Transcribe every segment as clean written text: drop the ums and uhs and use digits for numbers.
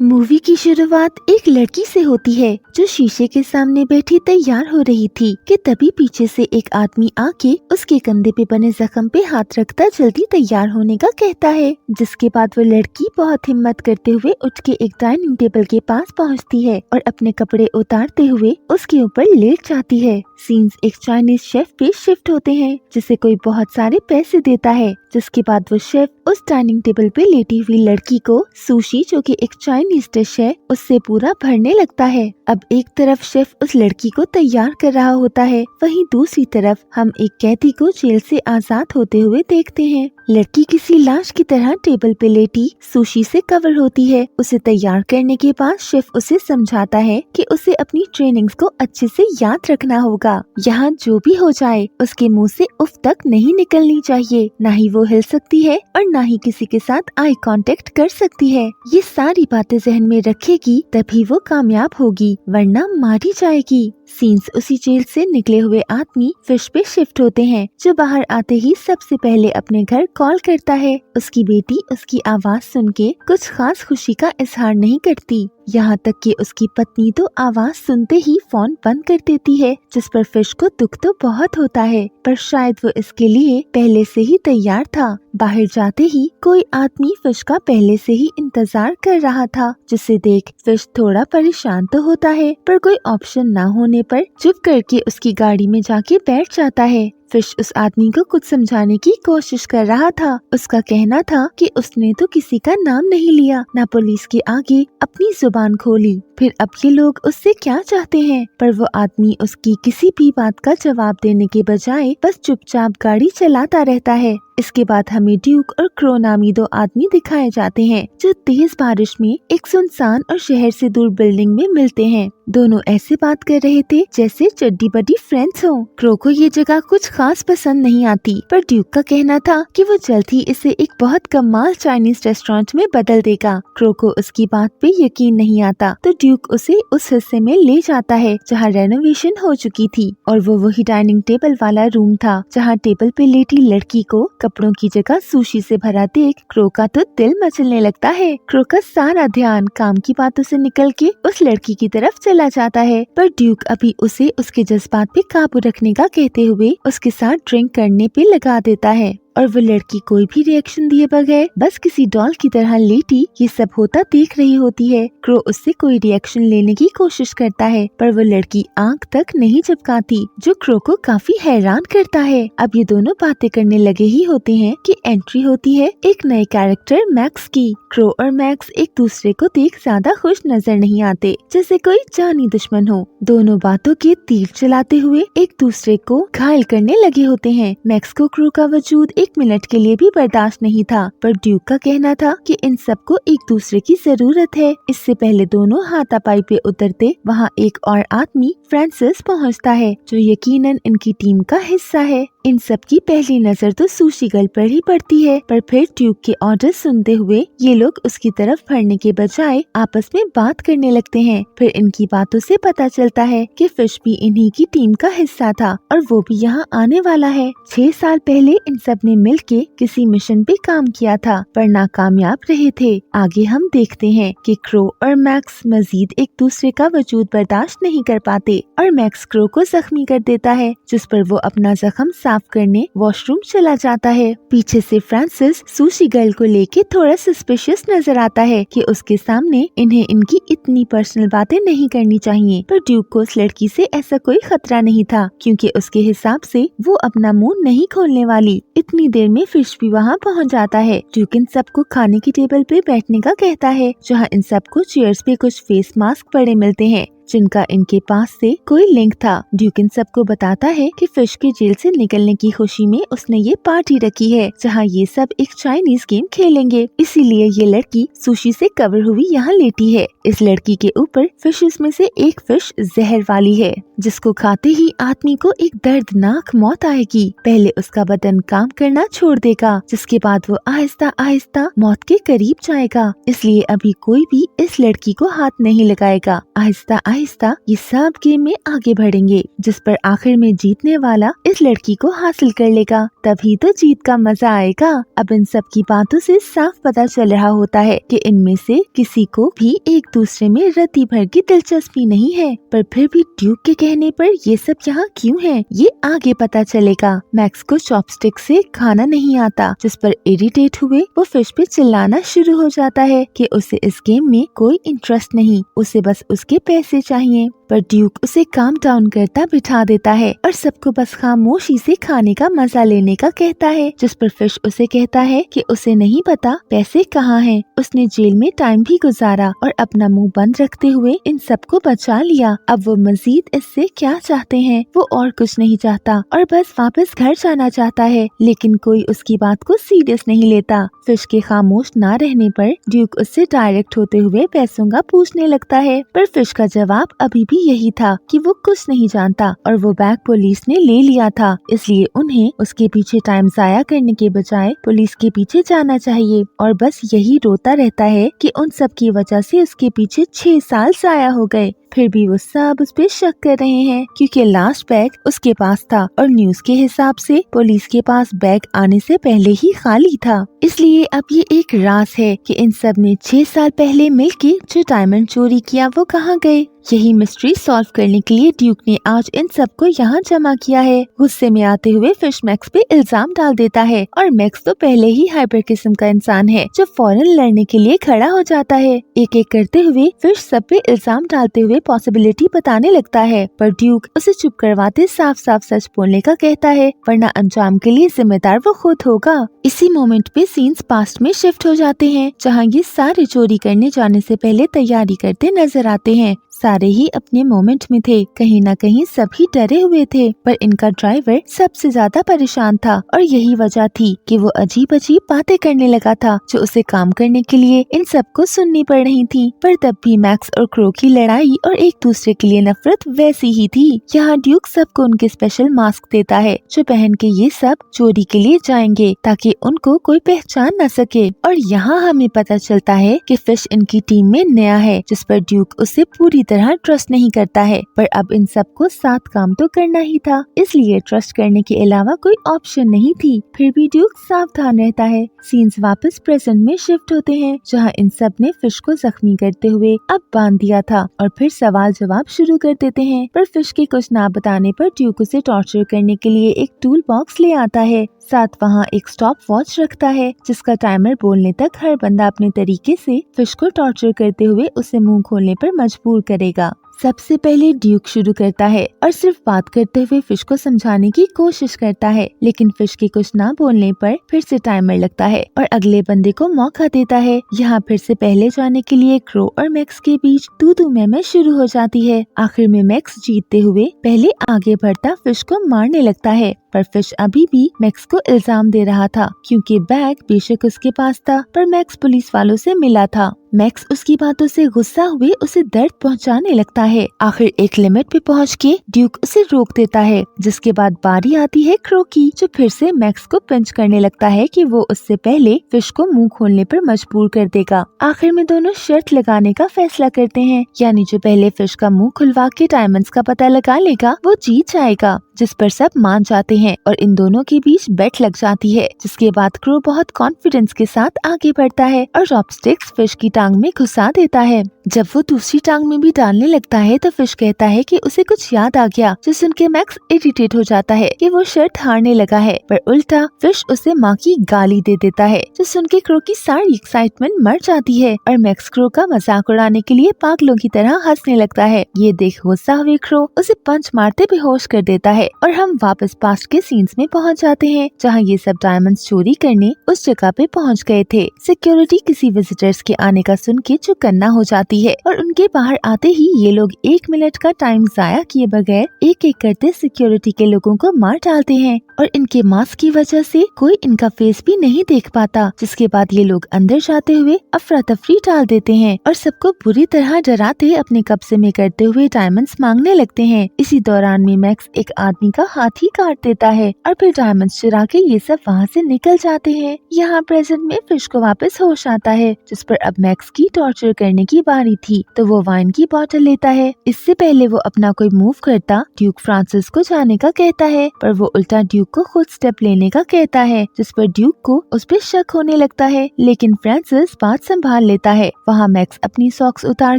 Movie की शुरुआत एक लड़की से होती है जो शीशे के सामने बैठी तैयार हो रही थी कि तभी पीछे से एक आदमी आके उसके कंधे पे बने जख्म पे हाथ रखता जल्दी तैयार होने का कहता है। जिसके बाद वो लड़की बहुत हिम्मत करते हुए उठ के एक डाइनिंग टेबल के पास पहुंचती है और अपने कपड़े उतारते हुए उसके ऊपर लेट जाती है। सीन्स एक चाइनीज शेफ पे शिफ्ट होते हैं जिसे कोई बहुत सारे पैसे देता है। जिसके बाद वो शेफ उस डाइनिंग टेबल पे लेटी हुई लड़की को सुशी, जो कि एक चाइनीज डिश है, उससे पूरा भरने लगता है। अब एक तरफ शेफ उस लड़की को तैयार कर रहा होता है, वहीं दूसरी तरफ हम एक कैदी को जेल से आजाद होते हुए देखते हैं। लड़की किसी लाश की तरह टेबल पे लेटी सुशी से कवर होती है। उसे तैयार करने के बाद शेफ उसे समझाता है कि उसे अपनी ट्रेनिंग्स को अच्छे से याद रखना होगा। यहाँ जो भी हो जाए उसके मुंह से उफ तक नहीं निकलनी चाहिए, ना ही वो हिल सकती है और ना ही किसी के साथ आई कांटेक्ट कर सकती है। ये सारी बातें जहन में रखेगी तभी वो कामयाब होगी, वरना मारी जाएगी। सीन्स उसी जेल से निकले हुए आदमी फिश पे शिफ्ट होते हैं, जो बाहर आते ही सबसे पहले अपने घर कॉल करता है। उसकी बेटी उसकी आवाज सुन के कुछ खास खुशी का इजहार नहीं करती, यहाँ तक कि उसकी पत्नी तो आवाज सुनते ही फोन बंद कर देती है, जिस पर फिश को दुख तो बहुत होता है, पर शायद वो इसके लिए पहले से ही तैयार था। बाहर जाते ही कोई आदमी फिश का पहले से ही इंतजार कर रहा था, जिसे देख फिश थोड़ा परेशान तो होता है, पर कोई ऑप्शन ना होने पर चुप करके उसकी गाड़ी में जाके बैठ जाता है। फिश उस आदमी को कुछ समझाने की कोशिश कर रहा था। उसका कहना था कि उसने तो किसी का नाम नहीं लिया, ना पुलिस के आगे अपनी जुबान खोली, फिर अब ये लोग उससे क्या चाहते हैं। पर वो आदमी उसकी किसी भी बात का जवाब देने के बजाय बस चुपचाप गाड़ी चलाता रहता है। इसके बाद हमें ड्यूक और क्रो नामी दो आदमी दिखाए जाते हैं, जो तेज बारिश में एक सुनसान और शहर से दूर बिल्डिंग में मिलते हैं। दोनों ऐसे बात कर रहे थे जैसे चड्डी बड्डी फ्रेंड्स हो। क्रो को ये जगह कुछ खास पसंद नहीं आती, पर ड्यूक का कहना था कि वो जल्द ही इसे एक बहुत कमाल चाइनीज रेस्टोरेंट में बदल देगा। क्रो को उसकी बात पे यकीन नहीं आता, तो ड्यूक उसे उस हिस्से में ले जाता है जहाँ रेनोवेशन हो चुकी थी, और वो वही डाइनिंग टेबल वाला रूम था जहाँ टेबल पे लेटी लड़की को कपड़ों की जगह सुशी से भरा देख क्रो का तो दिल मचलने लगता है। क्रो का सारा ध्यान काम की बातों से निकल के उस लड़की की तरफ चला जाता है, पर ड्यूक अभी उसे उसके जज्बात पे काबू रखने का कहते हुए उसके साथ ड्रिंक करने पे लगा देता है। और वो लड़की कोई भी रिएक्शन दिए बगैर बस किसी डॉल की तरह लेटी ये सब होता देख रही होती है। क्रो उससे कोई रिएक्शन लेने की कोशिश करता है, पर वो लड़की आंख तक नहीं झपकाती, जो क्रो को काफी हैरान करता है। अब ये दोनों बातें करने लगे ही होते हैं कि एंट्री होती है एक नए कैरेक्टर मैक्स की। क्रो और मैक्स एक दूसरे को देख ज्यादा खुश नजर नहीं आते, जैसे कोई जानी दुश्मन हो। दोनों बातों के तीर चलाते हुए एक दूसरे को घायल करने लगे होते हैं। मैक्स को क्रो का वजूद एक मिनट के लिए भी बर्दाश्त नहीं था, पर ड्यूक का कहना था कि इन सबको एक दूसरे की जरूरत है। इससे पहले दोनों हाथापाई पे उतरते वहाँ एक और आदमी फ्रांसिस पहुँचता है, जो यकीनन इनकी टीम का हिस्सा है। इन सब की पहली नजर तो सुशी गर्ल पर ही पड़ती है, पर फिर ड्यूक के ऑर्डर सुनते हुए ये लोग उसकी तरफ बढ़ने के बजाय आपस में बात करने लगते हैं। फिर इनकी बातों से पता चलता है कि फिश भी इन्हीं की टीम का हिस्सा था और वो भी यहाँ आने वाला है। 6 साल पहले इन सब ने मिलके किसी मिशन पे काम किया था, पर नाकामयाब रहे थे। आगे हम देखते हैं कि क्रो और मैक्स मजीद एक दूसरे का वजूद बर्दाश्त नहीं कर पाते और मैक्स क्रो को जख्मी कर देता है, जिस पर वो अपना जख्म साफ करने वॉशरूम चला जाता है। पीछे से फ्रांसिस सुशी गर्ल को लेके थोड़ा सस्पिशियस नजर आता है कि उसके सामने इन्हें इनकी इतनी पर्सनल बातें नहीं करनी चाहिए, पर ड्यूक को उस लड़की से ऐसा कोई खतरा नहीं था, क्योंकि उसके हिसाब से वो अपना मुंह नहीं खोलने वाली। इतनी देर में फिश भी वहाँ पहुँच जाता है। ड्यूक इन सबको खाने की टेबल पे बैठने का कहता है, जहाँ इन सबको चेयर्स पे कुछ फेस मास्क पड़े मिलते हैं, जिनका इनके पास से कोई लिंक था। ड्यूक इन सबको बताता है कि फिश के जेल से निकलने की खुशी में उसने ये पार्टी रखी है, जहाँ ये सब एक चाइनीज गेम खेलेंगे, इसीलिए ये लड़की सुशी से कवर हुई यहाँ लेटी है। इस लड़की के ऊपर फिशेस में से एक फिश जहर वाली है, जिसको खाते ही आदमी को एक दर्दनाक मौत आएगी। पहले उसका बदन काम करना छोड़ देगा, जिसके बाद वो आहिस्ता आहिस्ता मौत के करीब जाएगा। इसलिए अभी कोई भी इस लड़की को हाथ नहीं लगाएगा। आहिस्ता आहिस्ता ये सब गेम में आगे बढ़ेंगे, जिस पर आखिर में जीतने वाला इस लड़की को हासिल कर लेगा। तभी तो जीत का मजा आएगा। अब इन सब की बातों से साफ पता चल रहा होता है कि इनमें से किसी को भी एक दूसरे में रत्ती भर की दिलचस्पी नहीं है, पर फिर भी ड्यूक के कहने पर ये सब यहाँ क्यों है, ये आगे पता चलेगा। मैक्स को चॉपस्टिक से खाना नहीं आता, जिस पर इरिटेट हुए वो फिश पे चिल्लाना शुरू हो जाता है कि उसे इस गेम में कोई इंटरेस्ट नहीं, उसे बस उसके पैसे चाहिए। पर ड्यूक उसे काम डाउन करता बिठा देता है और सबको बस खामोशी से खाने का मजा लेने का कहता है, जिस पर फिश उसे कहता है कि उसे नहीं पता पैसे कहाँ हैं। उसने जेल में टाइम भी गुजारा और अपना मुंह बंद रखते हुए इन सबको बचा लिया। अब वो मजीद इससे क्या चाहते हैं? वो और कुछ नहीं चाहता और बस वापस घर जाना चाहता है, लेकिन कोई उसकी बात को सीरियस नहीं लेता। फिश के खामोश ना रहने पर ड्यूक उससे डायरेक्ट होते हुए पैसों का पूछने लगता है, पर फिश का जवाब अभी भी यही था कि वो कुछ नहीं जानता और वो बैग पुलिस ने ले लिया था, इसलिए उन्हें उसके पीछे टाइम जाया करने के बजाय पुलिस के पीछे जाना चाहिए। और बस यही रोता रहता है कि उन सब की वजह से उसके पीछे 6 साल जाया हो गए। फिर भी वो सब उस पे शक कर रहे हैं क्योंकि लास्ट बैग उसके पास था और न्यूज के हिसाब से पुलिस के पास बैग आने से पहले ही खाली था। इसलिए अब ये एक राज है कि इन सब ने 6 साल पहले मिलके जो डायमंड चोरी किया वो कहाँ गए। यही मिस्ट्री सॉल्व करने के लिए ड्यूक ने आज इन सबको यहाँ जमा किया है। गुस्से में आते हुए फिश मैक्स पे इल्जाम डाल देता है और मैक्स तो पहले ही हाइपर किस्म का इंसान है जो फौरन लड़ने के लिए खड़ा हो जाता है। एक एक करते हुए फिश सब पे इल्जाम डालते हुए पॉसिबिलिटी बताने लगता है, पर ड्यूक उसे चुप करवाते साफ साफ सच बोलने का कहता है, वरना अंजाम के लिए जिम्मेदार वो खुद होगा। इसी मोमेंट पे सीन्स पास्ट में शिफ्ट हो जाते हैं, जहाँ ये सारे चोरी करने जाने से पहले तैयारी करते नजर आते हैं। सारे ही अपने मोमेंट में थे, कहीं न कहीं सभी डरे हुए थे, पर इनका ड्राइवर सबसे ज्यादा परेशान था और यही वजह थी कि वो अजीब अजीब बातें करने लगा था जो उसे काम करने के लिए इन सबको सुननी पड़ रही थी। पर तब भी मैक्स और क्रो की लड़ाई और एक दूसरे के लिए नफरत वैसी ही थी। यहाँ ड्यूक सबको उनके स्पेशल मास्क देता है जो पहन के ये सब चोरी के लिए जाएंगे ताकि उनको कोई पहचान न सके। और यहाँ हमें पता चलता है कि फिश इनकी टीम में नया है, जिस पर ड्यूक उसे पूरी तरह ट्रस्ट नहीं करता है, पर अब इन सबको साथ काम तो करना ही था, इसलिए ट्रस्ट करने के अलावा कोई ऑप्शन नहीं थी। फिर भी ड्यूक सावधान रहता है। सीन्स वापस प्रेजेंट में शिफ्ट होते हैं, जहां इन सब ने फिश को जख्मी करते हुए अब बांध दिया था और फिर सवाल जवाब शुरू कर देते हैं। पर फिश के कुछ ना बताने पर ड्यूक उसे टॉर्चर करने के लिए एक टूल बॉक्स ले आता है, साथ वहाँ एक स्टॉप वॉच रखता है जिसका टाइमर बोलने तक हर बंदा अपने तरीके से फिश को टॉर्चर करते हुए उसे मुंह खोलने पर मजबूर करेगा। सबसे पहले ड्यूक शुरू करता है और सिर्फ बात करते हुए फिश को समझाने की कोशिश करता है, लेकिन फिश के कुछ ना बोलने पर फिर से टाइमर लगता है और अगले बंदे को मौका देता है। यहाँ फिर से पहले जाने के लिए क्रो और मैक्स के बीच तू मैं शुरू हो जाती है। आखिर में मैक्स जीतते हुए पहले आगे बढ़ता फिश को मारने लगता है, पर फिश अभी भी मैक्स को इल्जाम दे रहा था क्योंकि बैग बेशक उसके पास था, पर मैक्स पुलिस वालों से मिला था। मैक्स उसकी बातों से गुस्सा हुए उसे दर्द पहुंचाने लगता है। आखिर एक लिमिट पे पहुंच के ड्यूक उसे रोक देता है, जिसके बाद बारी आती है क्रो की, जो फिर से मैक्स को पिंच करने लगता है कि वो उससे पहले फिश को मुंह खोलने पर मजबूर कर देगा। आखिर में दोनों शर्त लगाने का फैसला करते हैं, यानी जो पहले फिश का मुंह खुलवा के डायमंड्स का पता लगा लेगा वो जीत जाएगा, जिस पर सब मान जाते हैं और इन दोनों के बीच बेट लग जाती है। जिसके बाद क्रो बहुत कॉन्फिडेंस के साथ आगे बढ़ता है और चॉपस्टिक्स फिश की टांग में घुसा देता है। जब वो दूसरी टांग में भी डालने लगता है तो फिश कहता है कि उसे कुछ याद आ गया, जो सुन के मैक्स इरिटेट हो जाता है कि वो शर्त हारने लगा है, पर उल्टा फिश उसे माँ की गाली दे देता है, जो सुन के क्रो की सारी एक्साइटमेंट मर जाती है और मैक्स क्रो का मजाक उड़ाने के लिए पागलों की तरह हंसने लगता है। ये देख गुस्सा हुए क्रो उसे पंच मारते बेहोश कर देता है और हम वापस पास्ट के सीन्स में पहुंच जाते हैं, जहां ये सब डायमंड्स चोरी करने उस जगह पे पहुंच गए थे। सिक्योरिटी किसी विजिटर्स के आने का सुन के चुकन्ना हो जाती है और उनके बाहर आते ही ये लोग 1 मिनट का टाइम जाया किए बगैर एक एक करते सिक्योरिटी के लोगों को मार डालते हैं और इनके मास्क की वजह से कोई इनका फेस भी नहीं देख पाता। जिसके बाद ये लोग अंदर जाते हुए अफरा तफरी डाल देते हैं और सबको बुरी तरह डराते अपने कब्जे में करते हुए डायमंड्स मांगने लगते हैं। इसी दौरान में मैक्स एक आदमी का हाथ ही काट देता है और फिर डायमंड्स चुरा के ये सब वहाँ से निकल जाते हैं। यहाँ प्रेजेंट में फिश को वापस होश आता है, जिस पर अब मैक्स की टॉर्चर करने की बारी थी। तो वो वाइन की बोतल लेता है। इससे पहले वो अपना कोई मूव करता ड्यूक फ्रांसिस को जाने का कहता है, पर वो उल्टा ड्यूक को खुद स्टेप लेने का कहता है, जिस पर ड्यूक को उस पर शक होने लगता है। लेकिन फ्रांसिस बात संभाल लेता है। वहाँ मैक्स अपनी सॉक्स उतार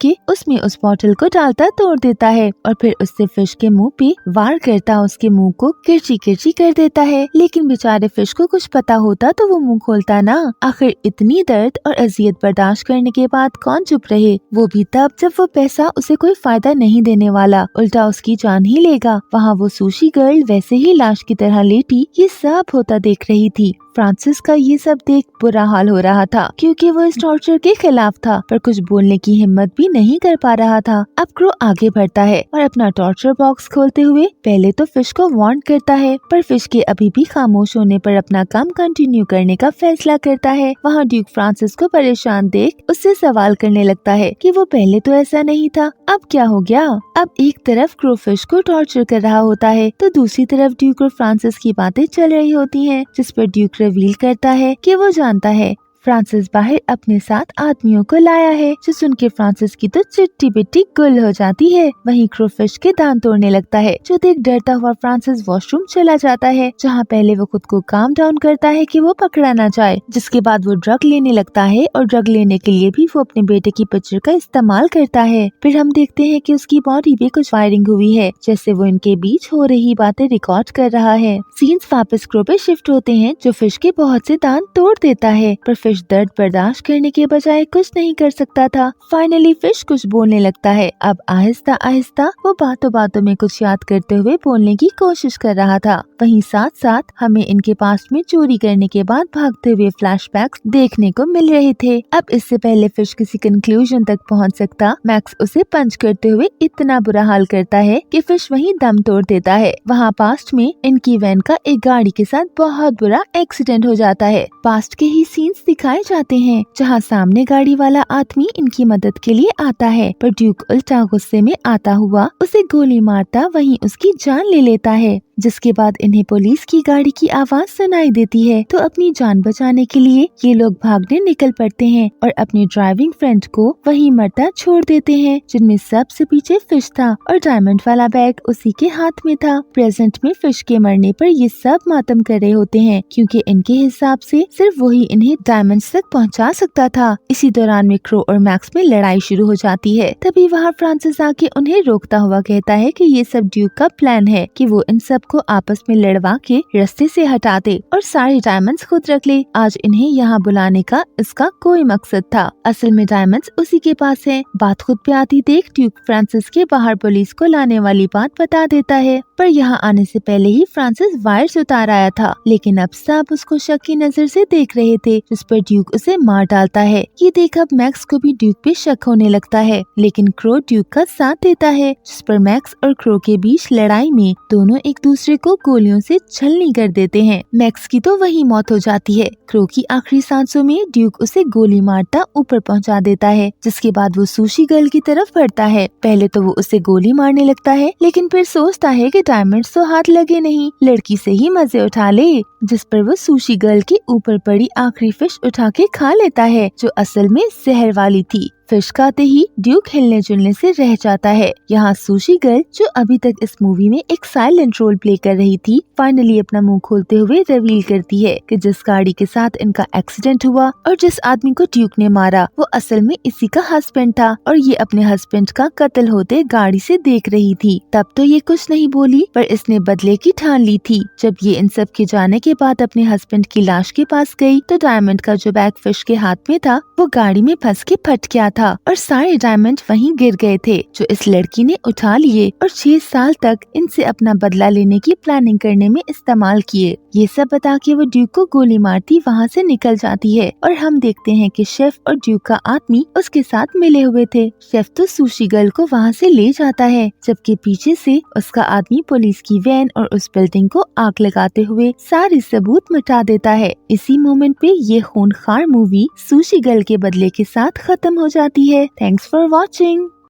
के उसमें उस बोतल को डालता तोड़ देता है और फिर उससे फिश के मुंह पे वार करता उसके मुंह को किरची किरची कर देता है। लेकिन बेचारे फिश को कुछ पता होता तो वो मुंह खोलता ना। आखिर इतनी दर्द और अजियत बर्दाश्त करने के बाद कौन चुप रहे, वो भी तब जब वो पैसा उसे कोई फायदा नहीं देने वाला, उल्टा उसकी जान ही लेगा। वहाँ वो सुशी गर्ल वैसे ही लाश की तरह लेटी ये सब होता देख रही थी। फ्रांसिस का ये सब देख बुरा हाल हो रहा था, क्योंकि वो इस टॉर्चर के खिलाफ था, पर कुछ बोलने की हिम्मत भी नहीं कर पा रहा था। अब क्रो आगे बढ़ता है और अपना टॉर्चर बॉक्स खोलते हुए पहले तो फिश को वार्न करता है, पर फिश के अभी भी खामोश होने पर अपना काम कंटिन्यू करने का फैसला करता है। वहाँ ड्यूक फ्रांसिस को परेशान देख उससे सवाल करने लगता है कि वो पहले तो ऐसा नहीं था, अब क्या हो गया। अब एक तरफ क्रो फिश को टॉर्चर कर रहा होता है तो दूसरी तरफ ड्यूक और फ्रांसिस की बातें चल रही होती हैं, जिस पर ड्यूक रिवील करता है कि वो जानता है फ्रांसिस बाहर अपने साथ आदमियों को लाया है, जो सुन के फ्रांसिस की तो चिट्टी बिट्टी गुल हो जाती है। वहीं क्रो फिश के दांत तोड़ने लगता है, जो देख डरता हुआ फ्रांसिस वॉशरूम चला जाता है, जहाँ पहले वो खुद को काम डाउन करता है कि वो पकड़ा ना जाए। जिसके बाद वो ड्रग लेने लगता है और ड्रग लेने के लिए भी वो अपने बेटे की पिक्चर का इस्तेमाल करता है। फिर हम देखते हैं कि उसकी बॉडी पे कुछ फायरिंग हुई है, जैसे वो इनके बीच हो रही बातें रिकॉर्ड कर रहा है। सीन्स वापस क्रो पे शिफ्ट होते हैं, जो फिश के बहुत से दांत तोड़ देता है, पर फिश दर्द बर्दाश्त करने के बजाय कुछ नहीं कर सकता था। फाइनली फिश कुछ बोलने लगता है। अब आहिस्ता आहिस्ता वो बातों बातों में कुछ याद करते हुए बोलने की कोशिश कर रहा था। वहीं साथ साथ हमें इनके पास्ट में चोरी करने के बाद भागते हुए फ्लैशबैक्स देखने को मिल रहे थे। अब इससे पहले फिश किसी कंक्लूजन तक पहुंच सकता, मैक्स उसे पंच करते हुए इतना बुरा हाल करता है कि फिश वहीं दम तोड़ देता है। वहाँ पास्ट में इनकी वैन का एक गाड़ी के साथ बहुत बुरा एक्सीडेंट हो जाता है। पास्ट के ही सीन्स दिखाए जाते हैं, जहाँ सामने गाड़ी वाला आदमी इनकी मदद के लिए आता है, पर ड्यूक उल्टा गुस्से में आता हुआ उसे गोली मारता वहीं उसकी जान ले लेता है। जिसके बाद इन्हें पुलिस की गाड़ी की आवाज सुनाई देती है, तो अपनी जान बचाने के लिए ये लोग भागने निकल पड़ते हैं और अपने ड्राइविंग फ्रेंड को वहीं मरता छोड़ देते हैं, जिनमें सबसे पीछे फिश था और डायमंड वाला बैग उसी के हाथ में था। प्रेजेंट में फिश के मरने पर ये सब मातम कर रहे होते हैं, क्योंकि इनके हिसाब से सिर्फ वही इन्हें डायमंड्स तक पहुंचा सकता था। इसी दौरान में क्रो और मैक्स में लड़ाई शुरू हो जाती है। तभी वहाँ फ्रांसिस आके उन्हें रोकता हुआ कहता है कि ये सब ड्यूक का प्लान है कि वो इन सब को आपस में लड़वा के रास्ते से हटा दे और सारे डायमंड्स खुद रख ले। आज इन्हें यहाँ बुलाने का इसका कोई मकसद था। असल में डायमंड्स उसी के पास है। बात खुद पे आती देख ड्यूक फ्रांसिस के बाहर पुलिस को लाने वाली बात बता देता है, पर यहाँ आने से पहले ही फ्रांसिस वायर्स उतार आया था। लेकिन अब सब उसको शक की नजर से देख रहे थे, जिस पर ड्यूक उसे मार डालता है। ये देख अब मैक्स को भी ड्यूक पे शक होने लगता है, लेकिन क्रो ड्यूक का साथ देता है, जिस पर मैक्स और क्रो के बीच लड़ाई में दोनों एक दूसरे को गोलियों से छलनी कर देते हैं। मैक्स की तो वही मौत हो जाती है। क्रो की आखिरी सांसों में ड्यूक उसे गोली मारता ऊपर पहुंचा देता है, जिसके बाद वो सुशी गर्ल की तरफ बढ़ता है। पहले तो वो उसे गोली मारने लगता है, लेकिन फिर सोचता है कि डायमंड्स तो हाथ लगे नहीं, लड़की से ही मजे उठा ले, जिस पर वो सुशी गर्ल के ऊपर पड़ी आखिरी फिश उठा के खा लेता है, जो असल में जहर वाली थी। फिश खाते ही ड्यूक हिलने जुलने से रह जाता है। यहाँ सुशी गर्ल, जो अभी तक इस मूवी में एक साइलेंट रोल प्ले कर रही थी, फाइनली अपना मुंह खोलते हुए रिवील करती है कि जिस गाड़ी के साथ इनका एक्सीडेंट हुआ और जिस आदमी को ड्यूक ने मारा, वो असल में इसी का हस्बैंड था और ये अपने हस्बैंड का कत्ल होते गाड़ी से देख रही थी। तब तो ये कुछ नहीं बोली, पर इसने बदले की ठान ली थी। जब ये इन सब के जाने के बाद अपने हस्बैंड की लाश के पास गई, तो डायमंड का जो बैग फिश के हाथ में था, वो गाड़ी में फंस के फट गया था और सारे डायमंड वहीं गिर गए थे, जो इस लड़की ने उठा लिए और 6 साल तक इनसे अपना बदला लेने की प्लानिंग करने में इस्तेमाल किए। ये सब बता के वो ड्यूक को गोली मारती वहाँ से निकल जाती है और हम देखते हैं कि शेफ और ड्यूक का आदमी उसके साथ मिले हुए थे। शेफ तो सुशी गर्ल को वहाँ से ले जाता है, जबकि पीछे से उसका आदमी पुलिस की वैन और उस बिल्डिंग को आग लगाते हुए सारे सबूत मिटा देता है। इसी मोमेंट पे ये खूनखार मूवी सुशी गर्ल के बदले के साथ खत्म हो जाती है। Thanks for watching.